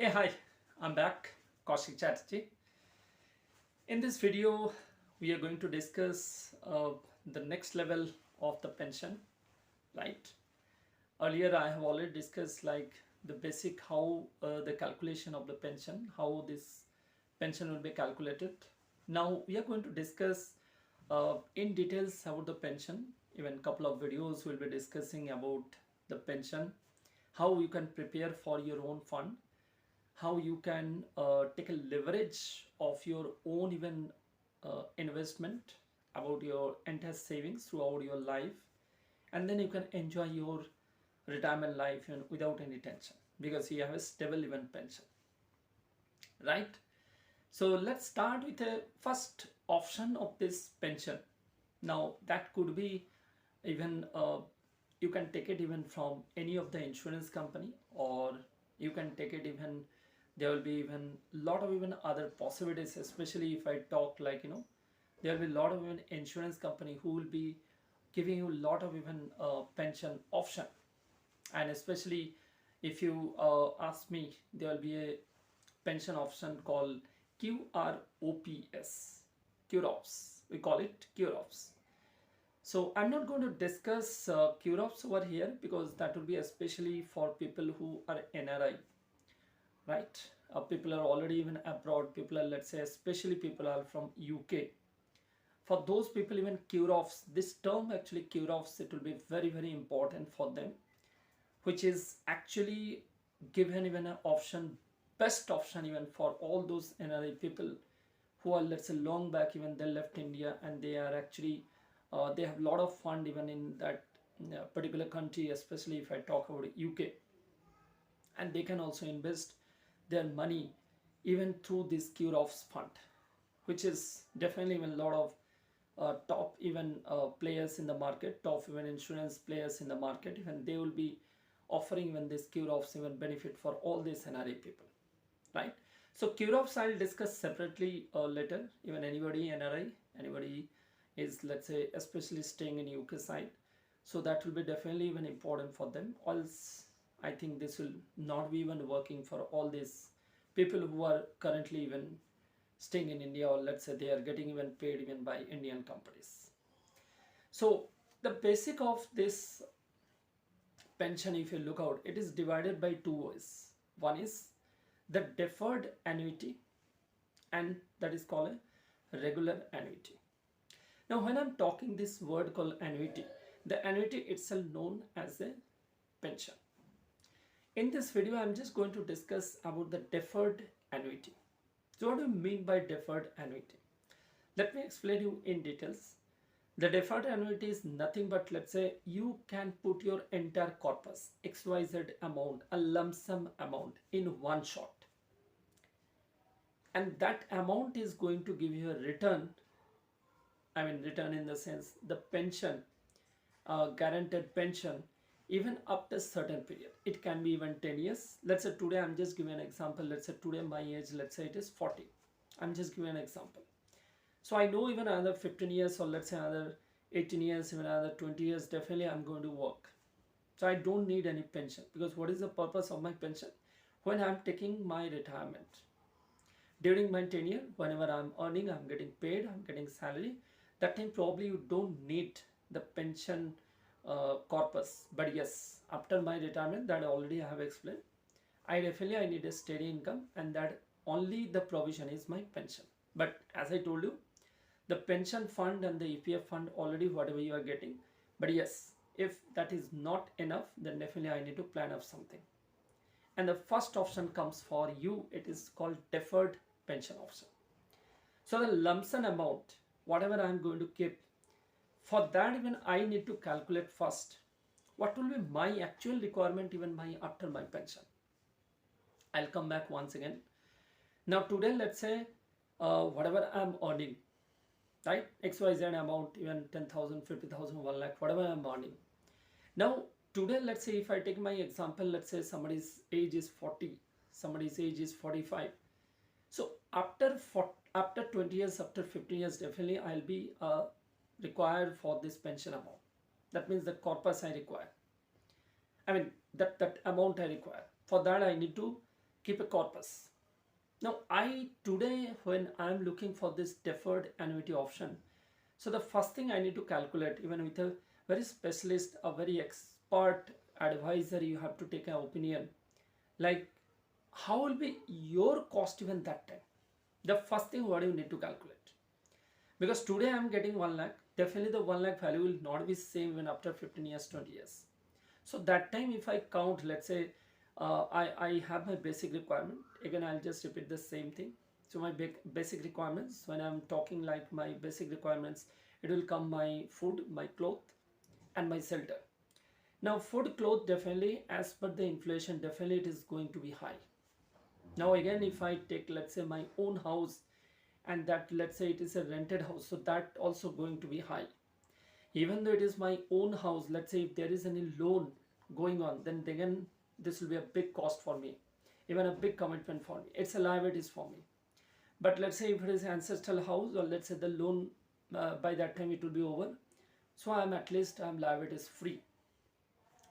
Hey, hi, I'm back, Kaushik Chatterjee. In this video, we are going to discuss the next level of the pension, right? Earlier, I have already discussed like the basic how the calculation of the pension, how this pension will be calculated. Now, we are going to discuss in details about the pension. Even couple of videos will be discussing about the pension, how you can prepare for your own fund, how you can take a leverage of your own even investment about your entire savings throughout your life, and then you can enjoy your retirement life even without any tension because you have a stable even pension, right? So let's start with the first option of this pension. Now that could be even you can take it even from any of the insurance company, or you can take it even there will be even lot of even other possibilities, especially if I talk like there will be a lot of even insurance company who will be giving you a lot of even pension option. And especially if you ask me, there will be a pension option called QROPS, QROPS, we call it QROPS. So I'm not going to discuss QROPS over here because that will be especially for people who are NRI, right? People are already even abroad, people are, let's say, especially people are from UK. For those people, even QROPS, this term actually QROPS, it will be very, very important for them, which is actually given even an option, best option even for all those NRI people who are, let's say, long back even they left India and they are actually they have a lot of fund even in that particular country, especially if I talk about UK, and they can also invest their money even through this QROPS fund, which is definitely even a lot of top even players in the market, top even insurance players in the market, even they will be offering even this QROPS even benefit for all these NRI people, right? So QROPS I'll discuss separately later. Even anybody NRI, anybody is, let's say, especially staying in UK side, so that will be definitely even important for them. Else I think this will not be even working for all these people who are currently even staying in India, or let's say they are getting even paid even by Indian companies. So the basic of this pension, if you look out, it is divided by two ways. One is the deferred annuity, and that is called a regular annuity. Now when I'm talking this word called annuity, the annuity itself known as a pension. In this video I'm just going to discuss about the deferred annuity. So what do you mean by deferred annuity? Let me explain you in details. The deferred annuity is nothing but, let's say, you can put your entire corpus, XYZ amount, a lump sum amount in one shot. And that amount is going to give you a return. I mean, return in the sense the pension, guaranteed pension, even up to certain period. It can be even 10 years. Let's say today, I'm just giving an example. Let's say today my age, let's say it is 40. I'm just giving an example. So I know even another 15 years, or let's say another 18 years, even another 20 years, definitely I'm going to work. So I don't need any pension, because what is the purpose of my pension? When I'm taking my retirement, during my tenure, whenever I'm earning, I'm getting paid, I'm getting salary, that time probably you don't need the pension corpus. But yes, after my retirement, that already I have explained, I need a steady income, and that only the provision is my pension. But as I told you, the pension fund and the EPF fund, already whatever you are getting. But yes, if that is not enough, then definitely I need to plan up something. And the first option comes for you, it is called deferred pension option. So the lump sum amount, whatever I am going to keep, for that even I need to calculate first what will be my actual requirement even my after my pension. I'll come back once again. Now today, let's say whatever I'm earning, right, XYZ amount, even 10,000, 50,000, 1 lakh, whatever I'm earning. Now today, let's say if I take my example, let's say somebody's age is 40, somebody's age is 45. So after 20 years, after 15 years, definitely I'll be required for this pension amount. That means the corpus I require. I mean that amount I require. For that I need to keep a corpus. Now I today when I'm looking for this deferred annuity option, so the first thing I need to calculate, even with a very specialist, a very expert advisor, you have to take an opinion like how will be your cost even that time. The first thing what you need to calculate, because today I'm getting 1 lakh, definitely the 1 lakh value will not be same even after 15 years, 20 years. So that time if I count, let's say I have my basic requirement, again I'll just repeat the same thing. So my basic requirements, when I'm talking like my basic requirements, it will come my food, my cloth and my shelter. Now food, cloth, definitely as per the inflation, definitely it is going to be high. Now again if I take let's say my own house, and that let's say it is a rented house, so that also going to be high. Even though it is my own house, let's say if there is any loan going on, then again this will be a big cost for me, even a big commitment for me, it's a liabilities for me. But let's say if it is ancestral house, or let's say the loan by that time it will be over, so I'm at least I'm liabilities free.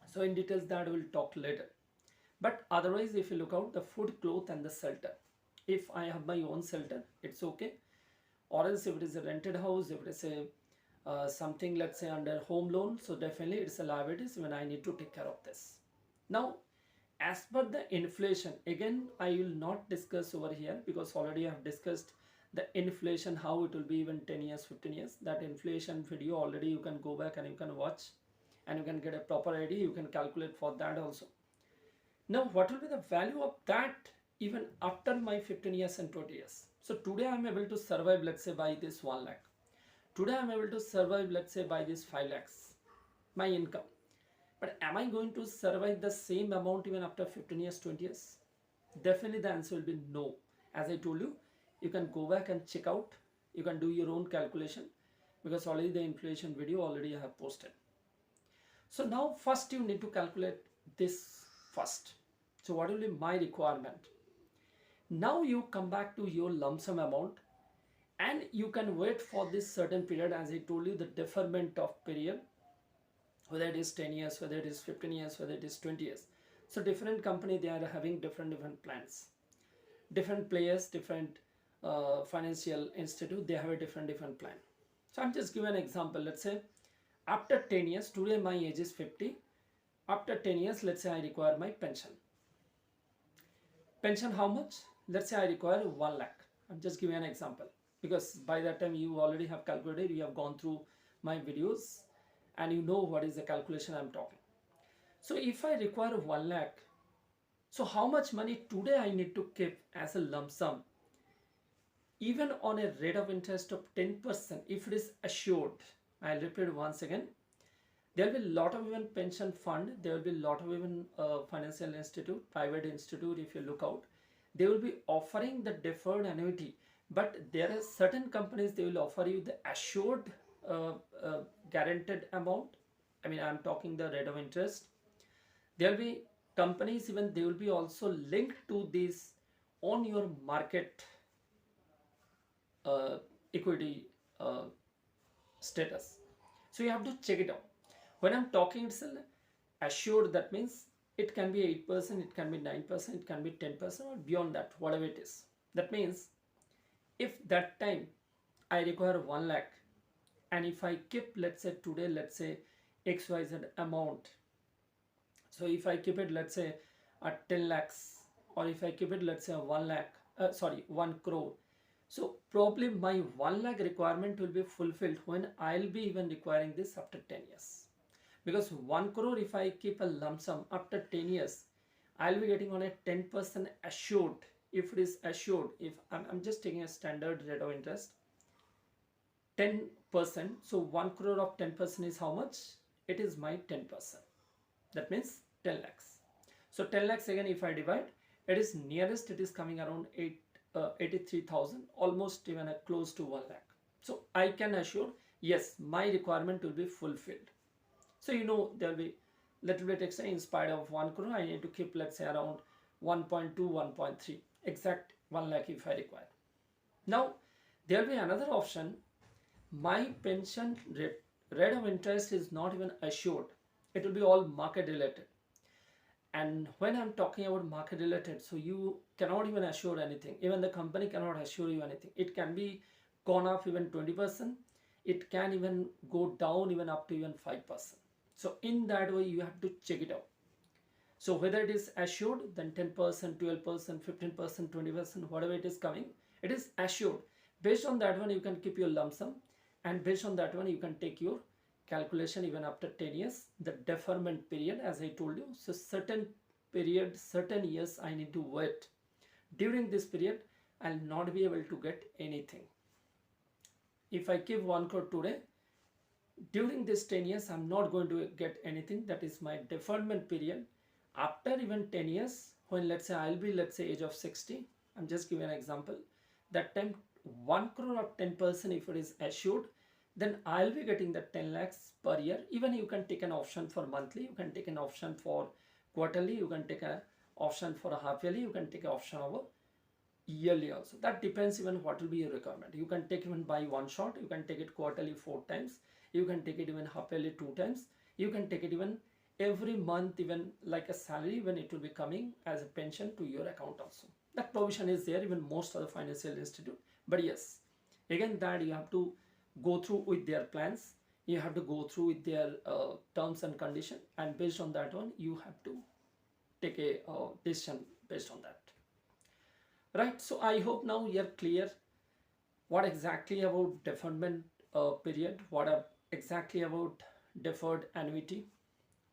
So in details that we'll talk later. But otherwise if you look out the food, cloth and the shelter, if I have my own shelter it's okay, or else if it is a rented house, if it is a something let's say under home loan, so definitely it's a liabilities when I need to take care of this. Now as per the inflation, again I will not discuss over here because already I have discussed the inflation, how it will be even 10 years, 15 years. That inflation video already you can go back and you can watch and you can get a proper idea, you can calculate for that also. Now what will be the value of that even after my 15 years and 20 years? So today I am able to survive let's say by this 1 lakh. Today I am able to survive let's say by this 5 lakhs, my income. But am I going to survive the same amount even after 15 years, 20 years? Definitely the answer will be no. As I told you, you can go back and check out. You can do your own calculation because already the inflation video already I have posted. So now first you need to calculate this first. So what will be my requirement? Now you come back to your lump sum amount and you can wait for this certain period. As I told you, the deferment of period, whether it is 10 years, whether it is 15 years, whether it is 20 years. So different company, they are having different plans. Different players, different financial institute, they have a different plan. So I'm just giving an example. Let's say after 10 years, today my age is 50. After 10 years, let's say I require my pension. Pension how much? Let's say I require 1 lakh. I'm just giving an example because by that time you already have calculated, you have gone through my videos and you know what is the calculation I'm talking. So if I require 1 lakh, so how much money today I need to keep as a lump sum, even on a rate of interest of 10%, if it is assured. I'll repeat once again. There will be a lot of even pension fund, there will be a lot of even financial institute, private institute, if you look out, they will be offering the deferred annuity. But there are certain companies, they will offer you the assured guaranteed amount. I mean, I'm talking the rate of interest. There will be companies, even they will be also linked to this on your market equity status. So you have to check it out. When I'm talking it's assured, that means it can be 8%, it can be 9%, it can be 10% or beyond that, whatever it is. That means if that time I require 1 lakh and if I keep let's say today let's say XYZ amount, so if I keep it let's say at 10 lakhs or if I keep it let's say 1 lakh, 1 crore, so probably my 1 lakh requirement will be fulfilled when I'll be even requiring this after 10 years. Because 1 crore if I keep a lump sum after 10 years, I'll be getting on a 10% assured. If it is assured, if I'm just taking a standard rate of interest, 10%. So 1 crore of 10% is how much? It is my 10%. That means 10 lakhs. So 10 lakhs again, if I divide, it is nearest, it is coming around 83,000, almost even close to 1 lakh. So I can assure, yes, my requirement will be fulfilled. So you know there will be little bit extra. In spite of 1 crore, I need to keep let's say around 1.2, 1.3, exact 1 lakh if I require. Now there will be another option. My pension rate of interest is not even assured. It will be all market related. And when I'm talking about market related, so you cannot even assure anything. Even the company cannot assure you anything. It can be gone up even 20%. It can even go down even up to even 5%. So in that way, you have to check it out. So whether it is assured, then 10%, 12%, 15%, 20%, whatever it is coming, it is assured. Based on that one, you can keep your lump sum, and based on that one, you can take your calculation even after 10 years. The deferment period, as I told you, so certain period, certain years I need to wait. During this period, I'll not be able to get anything. If I give 1 crore today, during this 10 years, I'm not going to get anything. That is my deferment period. After even 10 years, when let's say I'll be, let's say, age of 60, I'm just giving an example. That time 1 crore of 10%, if it is assured, then I'll be getting the 10 lakhs per year. Even you can take an option for monthly, you can take an option for quarterly, you can take an option for a half yearly, you can take an option of a yearly also. That depends even what will be your requirement. You can take even by one shot, you can take it quarterly 4 times, you can take it even half yearly 2 times, you can take it even every month, even like a salary, when it will be coming as a pension to your account also. That provision is there even most of the financial institute. But yes, again, that you have to go through with their plans, you have to go through with their terms and condition, and based on that one, you have to take a decision based on that. Right, so I hope now you are clear what exactly about deferment period, what are exactly about deferred annuity,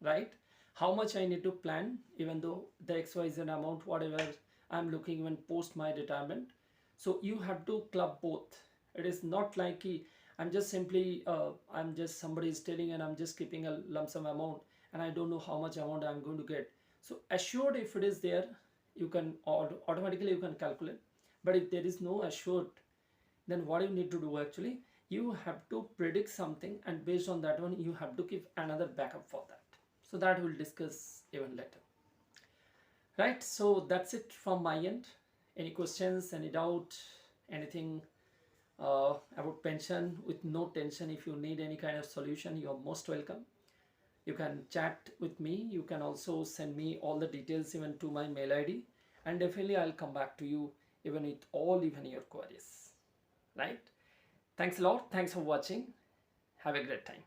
right? How much I need to plan, even though the XYZ amount, whatever I'm looking even post my retirement. So you have to club both. It is not like I'm just simply, I'm just somebody is telling and I'm just keeping a lump sum amount and I don't know how much amount I'm going to get. So assured, if it is there, you can automatically you can calculate. But if there is no assured, then what you need to do actually, you have to predict something, and based on that one, you have to keep another backup for that. So that we'll discuss even later. Right, so that's it from my end. Any questions, any doubt, anything about pension with no tension? If you need any kind of solution, you are most welcome. You can chat with me. You can also send me all the details even to my mail ID, and definitely I'll come back to you even with all even your queries. Right? Thanks a lot. Thanks for watching. Have a great time.